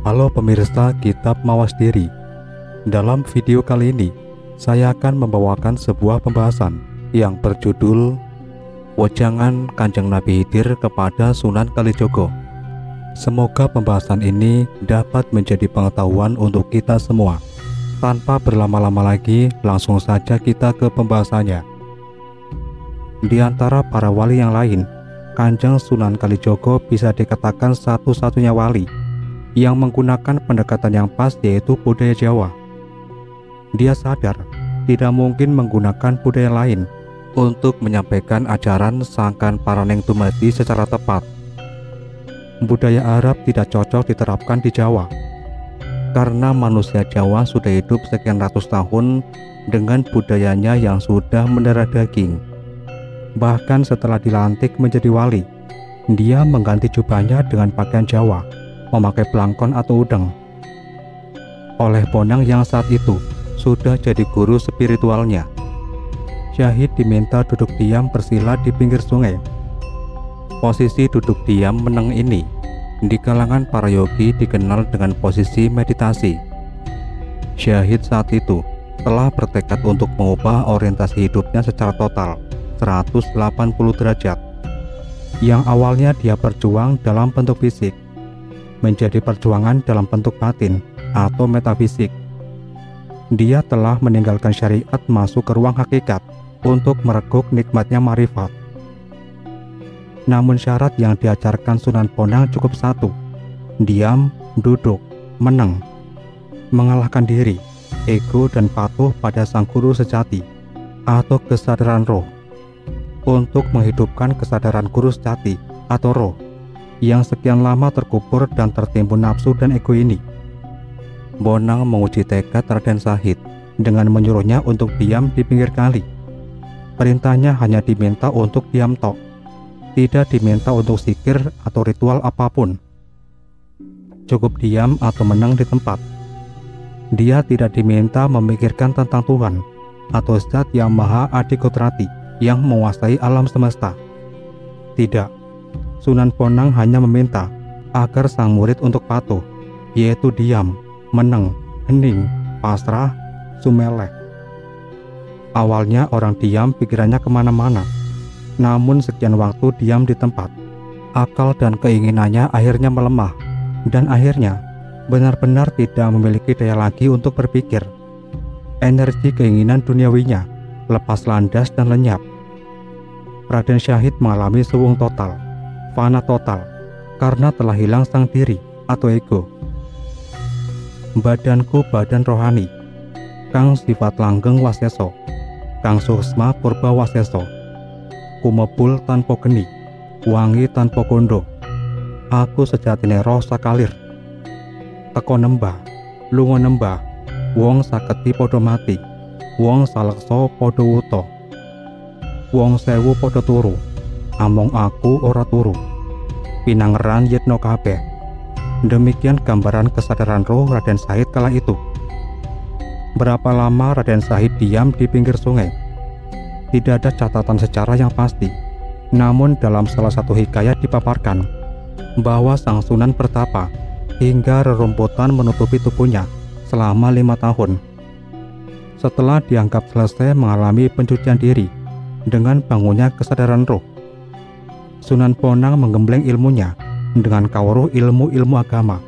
Halo pemirsa Kitab Mawas Diri. Dalam video kali ini, saya akan membawakan sebuah pembahasan yang berjudul Wejangan Kanjeng Nabi Khidir kepada Sunan Kalijogo. Semoga pembahasan ini dapat menjadi pengetahuan untuk kita semua. Tanpa berlama-lama lagi, langsung saja kita ke pembahasannya. Di antara para wali yang lain, Kanjeng Sunan Kalijogo bisa dikatakan satu-satunya wali yang menggunakan pendekatan yang pas, yaitu budaya Jawa. Dia sadar tidak mungkin menggunakan budaya lain untuk menyampaikan ajaran Sangkan Paraneng Dumadi secara tepat. Budaya Arab tidak cocok diterapkan di Jawa, karena manusia Jawa sudah hidup sekian ratus tahun dengan budayanya yang sudah mendarah daging. Bahkan setelah dilantik menjadi wali, dia mengganti jubahnya dengan pakaian Jawa, memakai belangkon atau udeng. Oleh Bonang yang saat itu sudah jadi guru spiritualnya, Syahid diminta duduk diam bersila di pinggir sungai. Posisi duduk diam meneng ini di kalangan para yogi dikenal dengan posisi meditasi. Syahid saat itu telah bertekad untuk mengubah orientasi hidupnya secara total 180 derajat. Yang awalnya dia berjuang dalam bentuk fisik, menjadi perjuangan dalam bentuk batin atau metafisik. Dia telah meninggalkan syariat masuk ke ruang hakikat untuk mereguk nikmatnya marifat. Namun syarat yang diajarkan Sunan Bonang cukup satu: diam, duduk, meneng, mengalahkan diri, ego dan patuh pada sang guru sejati atau kesadaran roh. Untuk menghidupkan kesadaran guru sejati atau roh yang sekian lama terkubur dan tertimbun nafsu dan ego ini, Bonang menguji tekad Raden Syahid dengan menyuruhnya untuk diam di pinggir kali. Perintahnya hanya diminta untuk diam tok, tidak diminta untuk zikir atau ritual apapun. Cukup diam atau menang di tempat. Dia tidak diminta memikirkan tentang Tuhan atau Zat yang Maha Adikodrati yang menguasai alam semesta. Tidak. Sunan Bonang hanya meminta agar sang murid untuk patuh, yaitu diam, meneng, hening, pasrah, sumeleh. Awalnya orang diam pikirannya kemana-mana, namun sekian waktu diam di tempat, akal dan keinginannya akhirnya melemah, dan akhirnya benar-benar tidak memiliki daya lagi untuk berpikir. Energi keinginan duniawinya lepas landas dan lenyap. Raden Syahid mengalami suwung total, fana total, karena telah hilang sang diri atau ego. Badanku badan rohani, kang sifat langgeng waseso, kang suksma purba waseso, kumebul tanpa geni, wangi tanpa kondo, aku sejatine roh sakalir. Teko nembah, lunga nembah, wong saketi podo mati, wong salekso podo wuto, wong sewu podo turu, among aku ora turu, pinangeran yitno kabeh. Demikian gambaran kesadaran roh Raden Syahid kala itu. Berapa lama Raden Syahid diam di pinggir sungai? Tidak ada catatan sejarah yang pasti, namun dalam salah satu hikayat dipaparkan bahwa sang Sunan bertapa hingga rerumputan menutupi tubuhnya selama 5 tahun. Setelah dianggap selesai mengalami pencucian diri dengan bangunnya kesadaran roh, Sunan Bonang menggembleng ilmunya dengan kawruh ilmu-ilmu agama.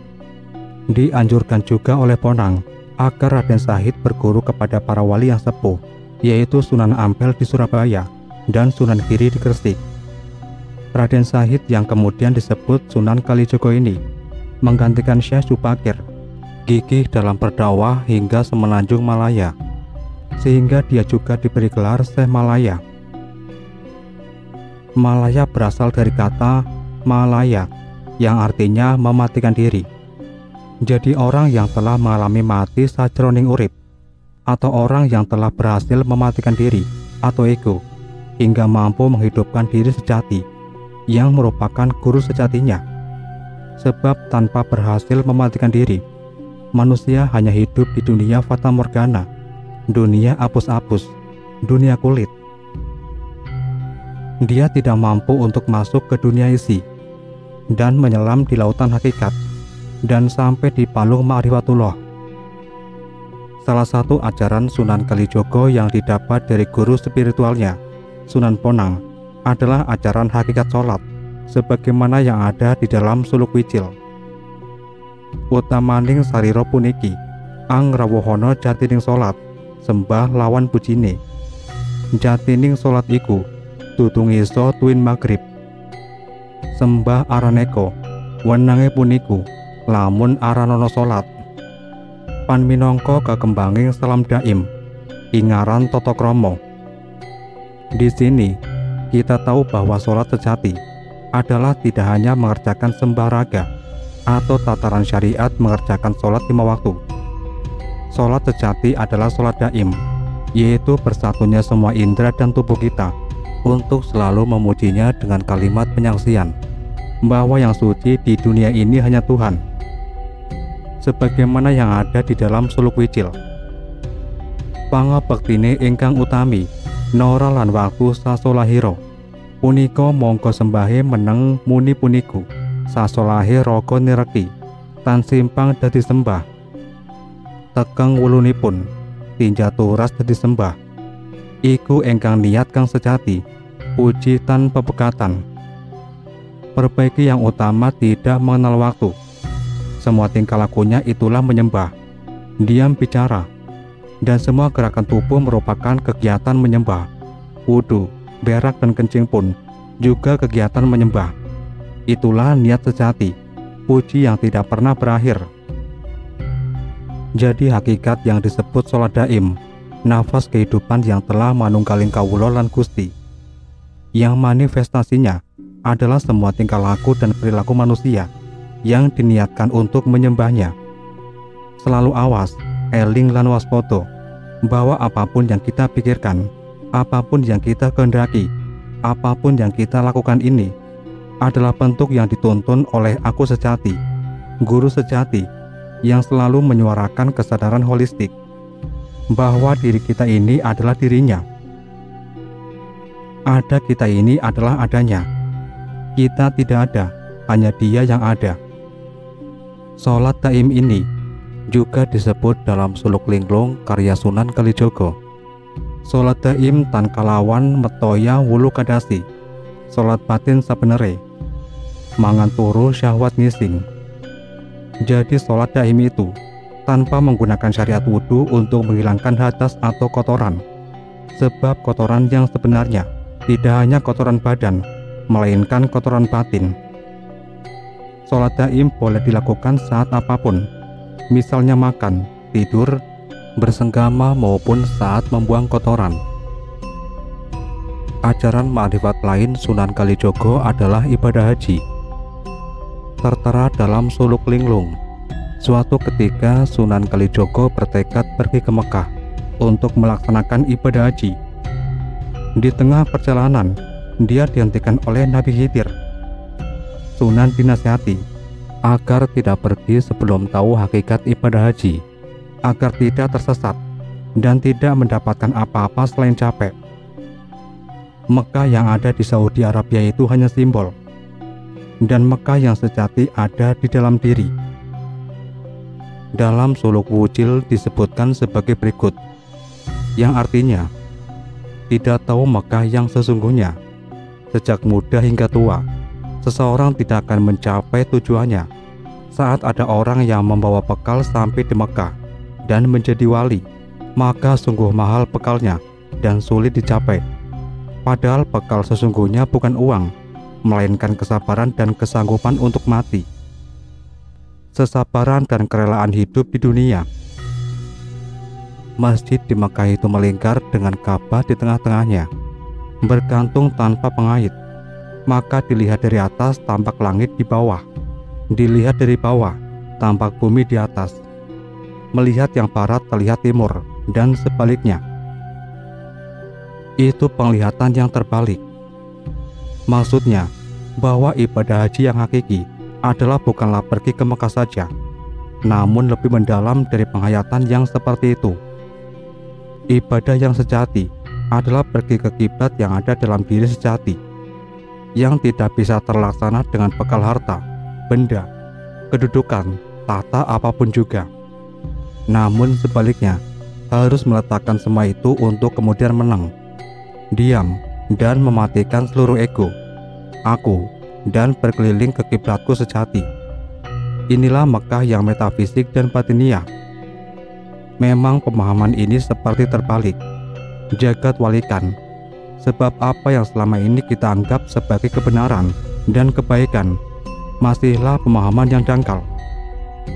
Dianjurkan juga oleh Bonang agar Raden Syahid berguru kepada para wali yang sepuh, yaitu Sunan Ampel di Surabaya dan Sunan Giri di Gresik. Raden Syahid yang kemudian disebut Sunan Kalijogo ini menggantikan Syekh Subakir, gigih dalam berdakwah hingga semenanjung Malaya, sehingga dia juga diberi gelar Syekh Malaya. Malaya berasal dari kata Malaya yang artinya mematikan diri. Jadi orang yang telah mengalami mati sajroning urip, atau orang yang telah berhasil mematikan diri atau ego hingga mampu menghidupkan diri sejati yang merupakan guru sejatinya. Sebab tanpa berhasil mematikan diri, manusia hanya hidup di dunia fata morgana, dunia apus-apus, dunia kulit. Dia tidak mampu untuk masuk ke dunia isi dan menyelam di lautan hakikat dan sampai di palung ma'rifatullah. Salah satu ajaran Sunan Kalijogo yang didapat dari guru spiritualnya, Sunan Bonang, adalah ajaran hakikat sholat, sebagaimana yang ada di dalam Suluk Wijil. Utamaning sarira puniki, ang rawuhana jatining sholat, sembah lawan pujine. Jatining sholat iku, tutung iso tuwin maghrib. Sembah araneko, wenange puniku, lamun aranono sholat. Pan minangka kekembanging salam daim, ingaran tata krama. Di sini kita tahu bahwa sholat sejati adalah tidak hanya mengerjakan sembah raga atau tataran syariat mengerjakan sholat 5 waktu. Sholat sejati adalah sholat daim, yaitu bersatunya semua indera dan tubuh kita untuk selalu memujinya dengan kalimat penyaksian bahwa yang suci di dunia ini hanya Tuhan, sebagaimana yang ada di dalam Suluk Wijil. Pangabektine ingkang utami nora lan waktu sasolahiro punika mongko sembahe meneng muni puniku sasolahe raga nireki tan simpang dadi sembah. Tekeng wulunipun tinja turas dadi sembah iku ingkang niat kang sejati, puji tan pepekatan. Perbaiki yang utama tidak mengenal waktu. Semua tingkah lakunya itulah menyembah, diam bicara, dan semua gerakan tubuh merupakan kegiatan menyembah. Wudu, berak dan kencing pun juga kegiatan menyembah. Itulah niat sejati, puji yang tidak pernah berakhir. Jadi hakikat yang disebut sholat daim, nafas kehidupan yang telah manunggaling kawula lan Gusti, yang manifestasinya adalah semua tingkah laku dan perilaku manusia yang diniatkan untuk menyembahnya. Selalu awas, eling lan waspada, bahwa apapun yang kita pikirkan, apapun yang kita kehendaki, apapun yang kita lakukan ini adalah bentuk yang dituntun oleh aku sejati, guru sejati, yang selalu menyuarakan kesadaran holistik bahwa diri kita ini adalah dirinya. Ada kita ini adalah adanya. Kita tidak ada, hanya dia yang ada. Sholat daim ini juga disebut dalam Suluk Linglung karya Sunan Kalijogo. Sholat daim tan kalawan metoya wulu kadasi, sholat batin sabenere, mangan turu syahwat ngising. Jadi sholat daim itu tanpa menggunakan syariat wudhu untuk menghilangkan hadas atau kotoran. Sebab kotoran yang sebenarnya tidak hanya kotoran badan, melainkan kotoran batin. Sholat daim boleh dilakukan saat apapun, misalnya makan, tidur, bersenggama maupun saat membuang kotoran. Ajaran ma'rifat lain Sunan Kalijogo adalah ibadah haji. Tertera dalam Suluk Linglung, suatu ketika Sunan Kalijogo bertekad pergi ke Mekah untuk melaksanakan ibadah haji. Di tengah perjalanan, dia dihentikan oleh Nabi Khidir. Sunan dinasihati agar tidak pergi sebelum tahu hakikat ibadah haji, agar tidak tersesat dan tidak mendapatkan apa-apa selain capek. Mekah yang ada di Saudi Arabia itu hanya simbol, dan Mekah yang sejati ada di dalam diri. Dalam Suluk Wijil disebutkan sebagai berikut, yang artinya tidak tahu Mekah yang sesungguhnya. Sejak muda hingga tua, seseorang tidak akan mencapai tujuannya saat ada orang yang membawa bekal sampai di Mekah dan menjadi wali, maka sungguh mahal bekalnya dan sulit dicapai. Padahal bekal sesungguhnya bukan uang, melainkan kesabaran dan kesanggupan untuk mati, kesabaran dan kerelaan hidup di dunia. Masjid di Mekah itu melingkar dengan Ka'bah di tengah-tengahnya, bergantung tanpa pengait. Maka dilihat dari atas tampak langit di bawah, dilihat dari bawah tampak bumi di atas. Melihat yang barat terlihat timur, dan sebaliknya. Itu penglihatan yang terbalik. Maksudnya bahwa ibadah haji yang hakiki adalah bukanlah pergi ke Mekah saja, namun lebih mendalam dari penghayatan yang seperti itu. Ibadah yang sejati adalah pergi ke kiblat yang ada dalam diri sejati, yang tidak bisa terlaksana dengan bekal harta, benda, kedudukan, tahta apapun juga. Namun sebaliknya, harus meletakkan semua itu untuk kemudian menang, diam, dan mematikan seluruh ego, aku, dan berkeliling ke kiblatku sejati. Inilah Mekah yang metafisik dan batiniah. Memang pemahaman ini seperti terbalik, jagat walikan, sebab apa yang selama ini kita anggap sebagai kebenaran dan kebaikan masihlah pemahaman yang dangkal.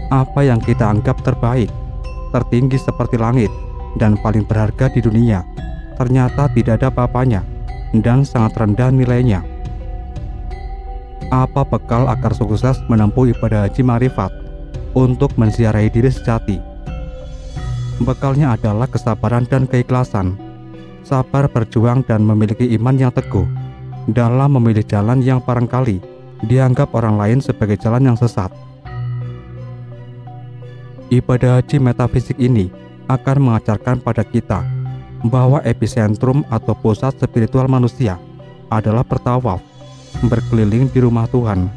Apa yang kita anggap terbaik, tertinggi seperti langit, dan paling berharga di dunia, ternyata tidak ada apa-apanya dan sangat rendah nilainya. Apa bekal akar sukses menempuh ibadah haji ma'rifat untuk menziarahi diri sejati? Bekalnya adalah kesabaran dan keikhlasan, sabar berjuang dan memiliki iman yang teguh dalam memilih jalan yang barangkali dianggap orang lain sebagai jalan yang sesat. Ibadah haji metafisik ini akan mengajarkan pada kita bahwa epicentrum atau pusat spiritual manusia adalah bertawaf, berkeliling di rumah Tuhan,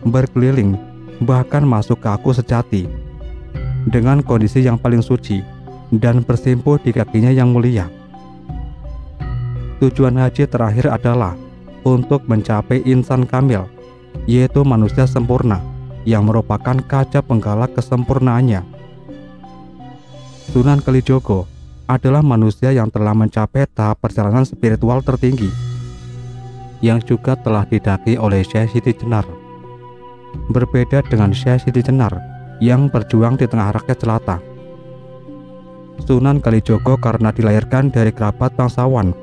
berkeliling bahkan masuk ke aku sejati dengan kondisi yang paling suci dan bersimpuh di kakinya yang mulia. Tujuan haji terakhir adalah untuk mencapai insan kamil, yaitu manusia sempurna yang merupakan kaca penggalak kesempurnaannya. Sunan Kalijogo adalah manusia yang telah mencapai tahap perjalanan spiritual tertinggi, yang juga telah didaki oleh Syekh Siti Jenar. Berbeda dengan Syekh Siti Jenar yang berjuang di tengah rakyat jelata. Sunan Kalijogo karena dilahirkan dari kerabat bangsawan,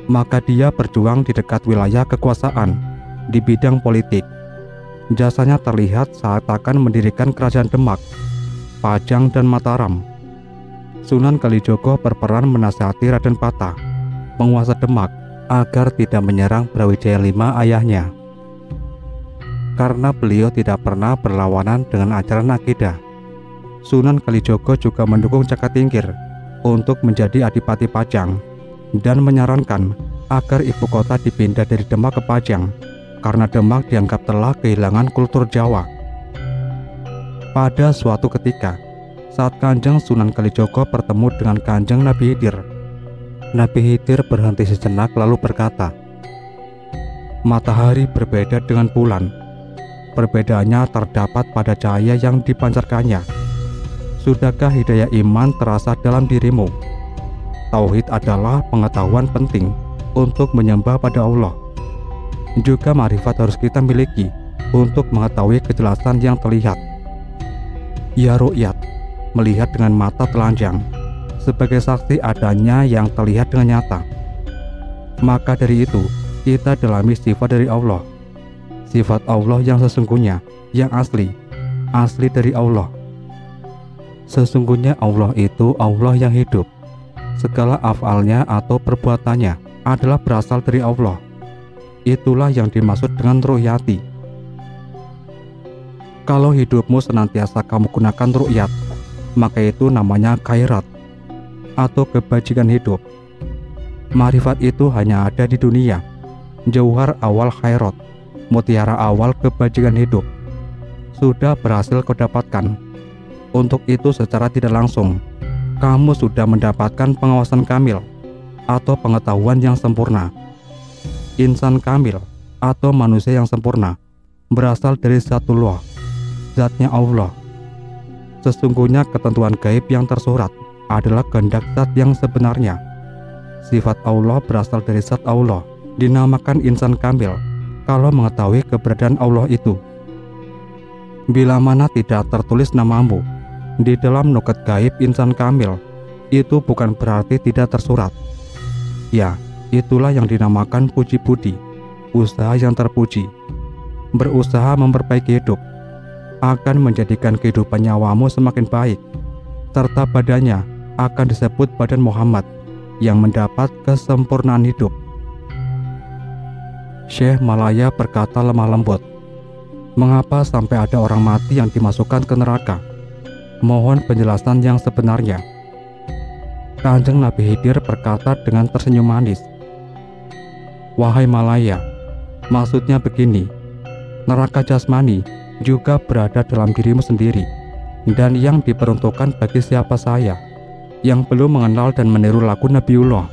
maka dia berjuang di dekat wilayah kekuasaan di bidang politik. Jasanya terlihat saat akan mendirikan kerajaan Demak, Pajang, dan Mataram. Sunan Kalijogo berperan menasihati Raden Patah, penguasa Demak, agar tidak menyerang Brawijaya V ayahnya. Karena beliau tidak pernah berlawanan dengan ajaran akidah, Sunan Kalijogo juga mendukung Jaka Tingkir untuk menjadi Adipati Pajang dan menyarankan agar ibu kota dipindah dari Demak ke Pajang karena Demak dianggap telah kehilangan kultur Jawa. Pada suatu ketika, saat Kanjeng Sunan Kalijogo bertemu dengan Kanjeng Nabi Khidir, Nabi Khidir berhenti sejenak lalu berkata, "Matahari berbeda dengan bulan. Perbedaannya terdapat pada cahaya yang dipancarkannya. Sudahkah hidayah iman terasa dalam dirimu? Tauhid adalah pengetahuan penting untuk menyembah pada Allah. Juga ma'rifat harus kita miliki untuk mengetahui kejelasan yang terlihat. Ya ru'yat, melihat dengan mata telanjang, sebagai saksi adanya yang terlihat dengan nyata. Maka dari itu, kita dalami sifat dari Allah. Sifat Allah yang sesungguhnya, yang asli dari Allah. Sesungguhnya Allah itu Allah yang hidup. Segala afalnya atau perbuatannya adalah berasal dari Allah. Itulah yang dimaksud dengan ru'yati. Kalau hidupmu senantiasa kamu gunakan ru'yat, maka itu namanya khairat atau kebajikan hidup. Ma'rifat itu hanya ada di dunia, jauhar awal khairat, mutiara awal kebajikan hidup. Sudah berhasil kau dapatkan. Untuk itu secara tidak langsung, kamu sudah mendapatkan pengawasan kamil atau pengetahuan yang sempurna. Insan kamil atau manusia yang sempurna berasal dari Zatullah, zatnya Allah. Sesungguhnya ketentuan gaib yang tersurat adalah kehendak zat yang sebenarnya. Sifat Allah berasal dari zat Allah, dinamakan insan kamil kalau mengetahui keberadaan Allah itu. Bila mana tidak tertulis namamu di dalam nuket gaib insan kamil, itu bukan berarti tidak tersurat. Ya, itulah yang dinamakan puji budi, usaha yang terpuji. Berusaha memperbaiki hidup akan menjadikan kehidupan nyawamu semakin baik, serta badannya akan disebut badan Muhammad yang mendapat kesempurnaan hidup. Syekh Malaya berkata lemah lembut, "Mengapa sampai ada orang mati yang dimasukkan ke neraka? Mohon penjelasan yang sebenarnya." Kanjeng Nabi Khidir berkata dengan tersenyum manis, "Wahai Malaya, maksudnya begini, neraka jasmani juga berada dalam dirimu sendiri, dan yang diperuntukkan bagi siapa saya yang belum mengenal dan meniru laku Nabiullah.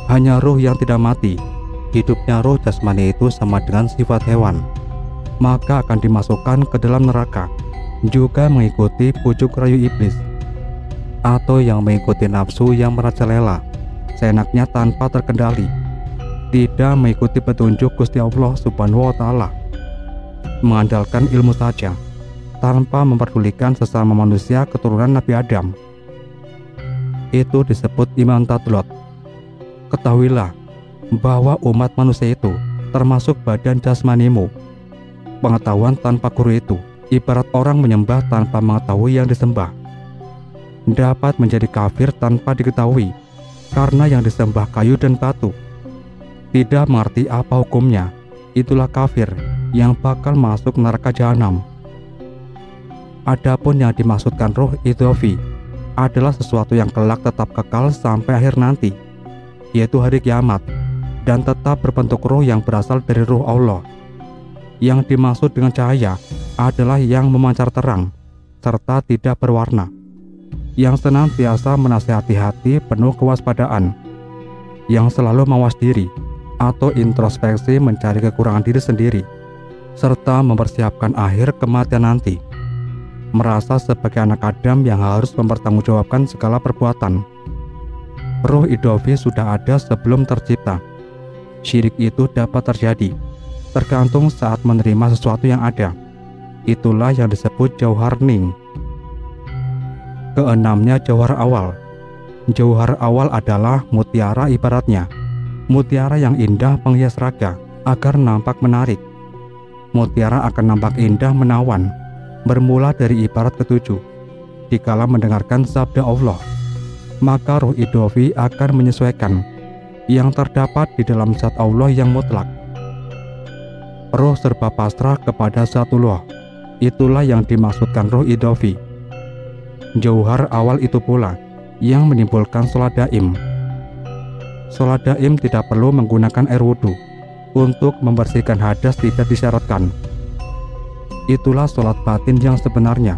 Hanya ruh yang tidak mati. Hidupnya ruh jasmani itu sama dengan sifat hewan, maka akan dimasukkan ke dalam neraka, juga mengikuti pucuk rayu iblis, atau yang mengikuti nafsu yang merajalela seenaknya tanpa terkendali, tidak mengikuti petunjuk Gusti Allah Subhanahu wa Ta'ala, mengandalkan ilmu saja tanpa memperdulikan sesama manusia keturunan Nabi Adam. Itu disebut iman tatlot. Ketahuilah bahwa umat manusia itu termasuk badan jasmanimu. Pengetahuan tanpa guru itu ibarat orang menyembah tanpa mengetahui yang disembah. Dapat menjadi kafir tanpa diketahui, karena yang disembah kayu dan batu. Tidak mengerti apa hukumnya, itulah kafir yang bakal masuk neraka jahanam. Adapun yang dimaksudkan ruh idhofi adalah sesuatu yang kelak tetap kekal sampai akhir nanti, yaitu hari kiamat, dan tetap berbentuk ruh yang berasal dari ruh Allah. Yang dimaksud dengan cahaya adalah yang memancar terang serta tidak berwarna, yang senantiasa menasihati hati penuh kewaspadaan, yang selalu mawas diri atau introspeksi mencari kekurangan diri sendiri, serta mempersiapkan akhir kematian nanti, merasa sebagai anak Adam yang harus mempertanggungjawabkan segala perbuatan. Ruh idhofi sudah ada sebelum tercipta. Syirik itu dapat terjadi tergantung saat menerima sesuatu yang ada. Itulah yang disebut jauhar ning. Keenamnya jauhar awal. Jauhar awal adalah mutiara ibaratnya. Mutiara yang indah penghias raga agar nampak menarik. Mutiara akan nampak indah menawan, bermula dari ibarat ketujuh. Dikala mendengarkan sabda Allah, maka ruh idhofi akan menyesuaikan yang terdapat di dalam zat Allah yang mutlak. Ruh serba pasrah kepada zatullah, itulah yang dimaksudkan ruh idhofi. Jauhar awal itu pula yang menimbulkan sholat daim. Sholat daim tidak perlu menggunakan air wudhu. Untuk membersihkan hadas tidak disyaratkan. Itulah sholat batin yang sebenarnya.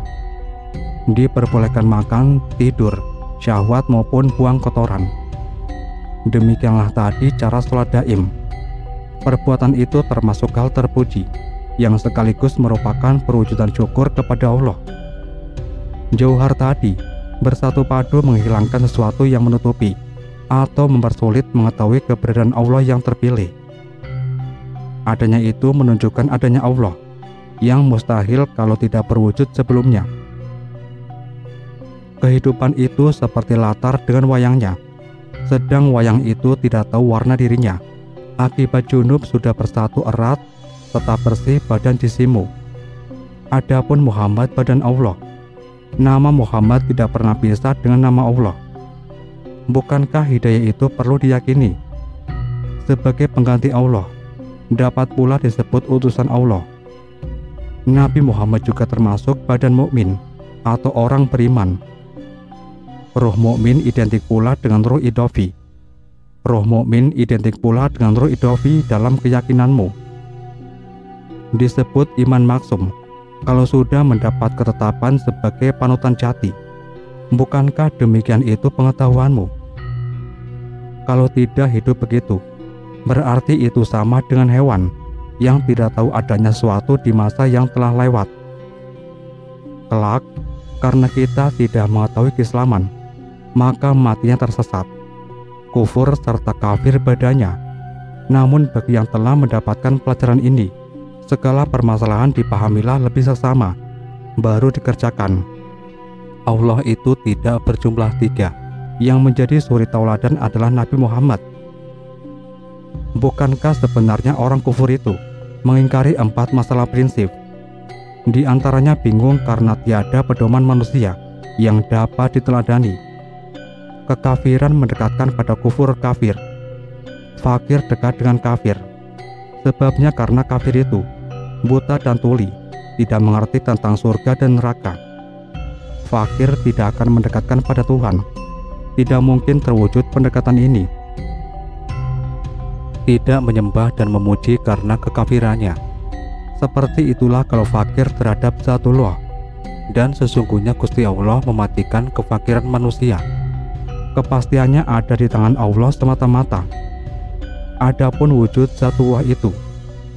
Diperbolehkan makan, tidur, syahwat maupun buang kotoran. Demikianlah tadi cara sholat daim. Perbuatan itu termasuk hal terpuji, yang sekaligus merupakan perwujudan syukur kepada Allah. Jauhar tadi bersatu padu menghilangkan sesuatu yang menutupi atau mempersulit mengetahui keberadaan Allah yang terpilih. Adanya itu menunjukkan adanya Allah yang mustahil kalau tidak berwujud sebelumnya. Kehidupan itu seperti latar dengan wayangnya, sedang wayang itu tidak tahu warna dirinya. Akibat junub sudah bersatu erat, tetap bersih badan jisimu. Adapun Muhammad badan Allah. Nama Muhammad tidak pernah bisa dengan nama Allah. Bukankah hidayah itu perlu diyakini? Sebagai pengganti Allah, dapat pula disebut utusan Allah. Nabi Muhammad juga termasuk badan mukmin atau orang beriman. Ruh mukmin identik pula dengan ruh idhofi. Ruh mukmin identik pula dengan ruh idhofi dalam keyakinanmu. Disebut iman maksum kalau sudah mendapat ketetapan sebagai panutan jati. Bukankah demikian itu pengetahuanmu? Kalau tidak hidup begitu, berarti itu sama dengan hewan yang tidak tahu adanya sesuatu di masa yang telah lewat. Kelak, karena kita tidak mengetahui keislaman, maka matinya tersesat, kufur serta kafir badannya. Namun bagi yang telah mendapatkan pelajaran ini, segala permasalahan dipahamilah lebih seksama, baru dikerjakan. Allah itu tidak berjumlah 3. Yang menjadi suri tauladan adalah Nabi Muhammad. Bukankah sebenarnya orang kufur itu mengingkari 4 masalah prinsip? Di antaranya bingung karena tiada pedoman manusia yang dapat diteladani. Kekafiran mendekatkan pada kufur kafir. Fakir dekat dengan kafir. Sebabnya karena kafir itu buta dan tuli, tidak mengerti tentang surga dan neraka. Fakir tidak akan mendekatkan pada Tuhan. Tidak mungkin terwujud pendekatan ini. Tidak menyembah dan memuji karena kekafirannya. Seperti itulah kalau fakir terhadap zatullah, dan sesungguhnya Gusti Allah mematikan kefakiran manusia. Kepastiannya ada di tangan Allah semata-mata. Adapun wujud Zatullah itu,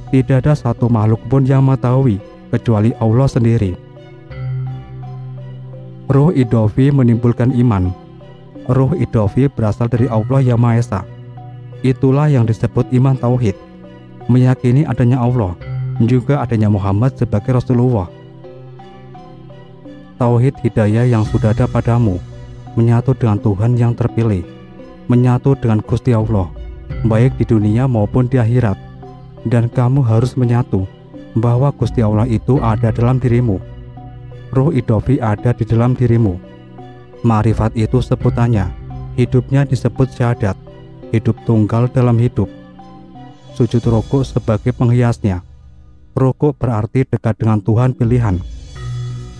tidak ada satu makhluk pun yang mengetahui kecuali Allah sendiri. Ruh idofi menimbulkan iman. Ruh idofi berasal dari Allah yang Maha Esa. Itulah yang disebut iman tauhid, meyakini adanya Allah, juga adanya Muhammad sebagai Rasulullah. Tauhid hidayah yang sudah ada padamu, menyatu dengan Tuhan yang terpilih, menyatu dengan Gusti Allah, baik di dunia maupun di akhirat. Dan kamu harus menyatu bahwa Gusti Allah itu ada dalam dirimu. Ruh idofi ada di dalam dirimu. Ma'rifat itu sebutannya. Hidupnya disebut syahadat, hidup tunggal dalam hidup. Sujud rukuk sebagai penghiasnya. Rukuk berarti dekat dengan Tuhan pilihan.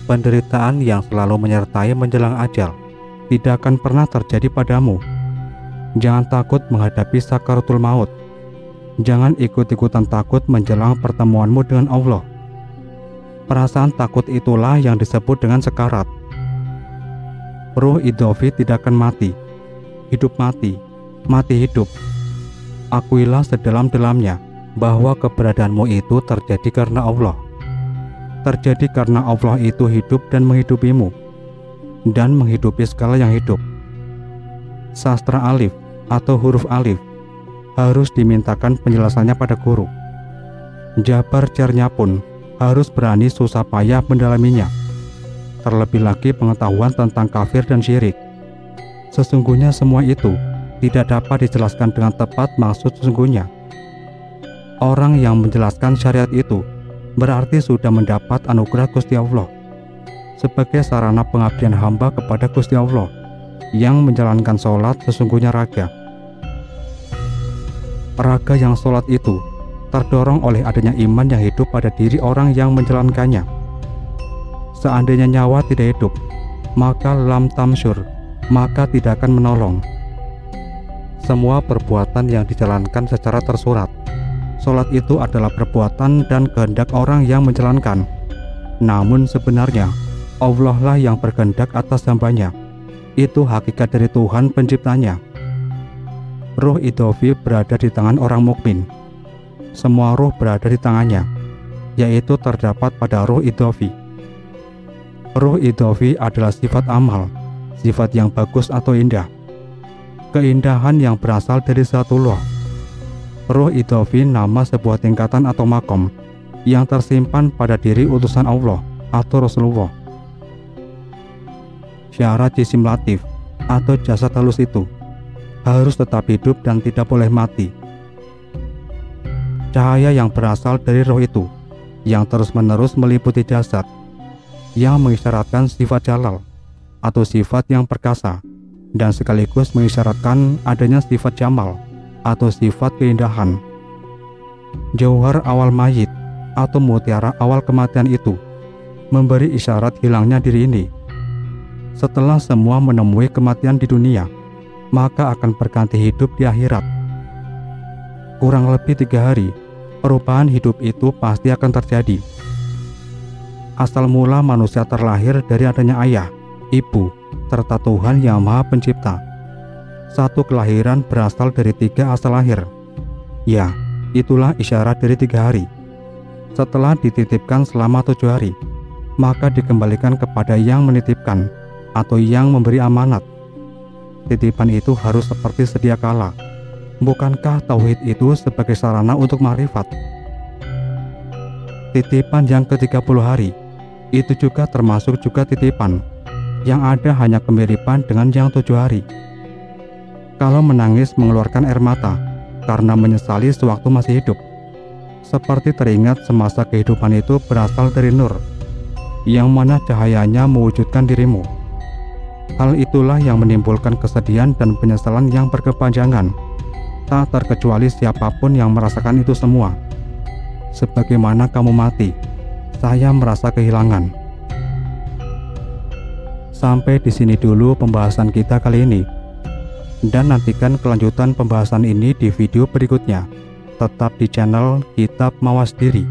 Penderitaan yang selalu menyertai menjelang ajal tidak akan pernah terjadi padamu. Jangan takut menghadapi sakaratul maut. Jangan ikut-ikutan takut menjelang pertemuanmu dengan Allah. Perasaan takut itulah yang disebut dengan sekarat. Ruh idofi tidak akan mati. Hidup mati, mati hidup. Akuilah sedalam-dalamnya bahwa keberadaanmu itu terjadi karena Allah. Terjadi karena Allah itu hidup dan menghidupimu, dan menghidupi segala yang hidup. Sastra alif atau huruf alif harus dimintakan penjelasannya pada guru. Jabar cernya pun harus berani susah payah mendalaminya. Terlebih lagi pengetahuan tentang kafir dan syirik. Sesungguhnya semua itu tidak dapat dijelaskan dengan tepat maksud sesungguhnya. Orang yang menjelaskan syariat itu berarti sudah mendapat anugerah Gusti Allah sebagai sarana pengabdian hamba kepada Gusti Allah yang menjalankan sholat sesungguhnya raga. Raga yang sholat itu terdorong oleh adanya iman yang hidup pada diri orang yang menjalankannya. Seandainya nyawa tidak hidup, maka lam tamsyur, maka tidak akan menolong. Semua perbuatan yang dijalankan secara tersurat. Sholat itu adalah perbuatan dan kehendak orang yang menjalankan. Namun sebenarnya Allah lah yang berkehendak atas hambanya. Itu hakikat dari Tuhan penciptanya. Ruh idofi berada di tangan orang mukmin. Semua ruh berada di tangannya, yaitu terdapat pada ruh idofi. Ruh idofi adalah sifat amal, sifat yang bagus atau indah. Keindahan yang berasal dari Zatullah. Ruh idofi nama sebuah tingkatan atau makom yang tersimpan pada diri utusan Allah atau Rasulullah. Syarat jisim latif atau jasad halus itu harus tetap hidup dan tidak boleh mati. Cahaya yang berasal dari roh itu yang terus-menerus meliputi jasad, yang mengisyaratkan sifat jalal atau sifat yang perkasa, dan sekaligus mengisyaratkan adanya sifat jamal atau sifat keindahan. Jauhar awal mayit atau mutiara awal kematian itu memberi isyarat hilangnya diri ini. Setelah semua menemui kematian di dunia, maka akan berganti hidup di akhirat. Kurang lebih 3 hari, perubahan hidup itu pasti akan terjadi. Asal mula manusia terlahir dari adanya ayah, ibu, serta Tuhan yang Maha Pencipta. Satu kelahiran berasal dari 3 asal lahir. Ya, itulah isyarat dari 3 hari. Setelah dititipkan selama 7 hari, maka dikembalikan kepada yang menitipkan atau yang memberi amanat. Titipan itu harus seperti sedia kala. Bukankah tauhid itu sebagai sarana untuk ma'rifat? Titipan yang ke-30 hari itu juga termasuk juga titipan. Yang ada hanya kemiripan dengan yang 7 hari. Kalau menangis mengeluarkan air mata karena menyesali sewaktu masih hidup, seperti teringat semasa kehidupan itu berasal dari nur, yang mana cahayanya mewujudkan dirimu. Hal itulah yang menimbulkan kesedihan dan penyesalan yang berkepanjangan. Tak terkecuali siapapun yang merasakan itu semua. Sebagaimana kamu mati, saya merasa kehilangan. Sampai di sini dulu pembahasan kita kali ini. Dan nantikan kelanjutan pembahasan ini di video berikutnya. Tetap di channel Kitab Mawas Diri.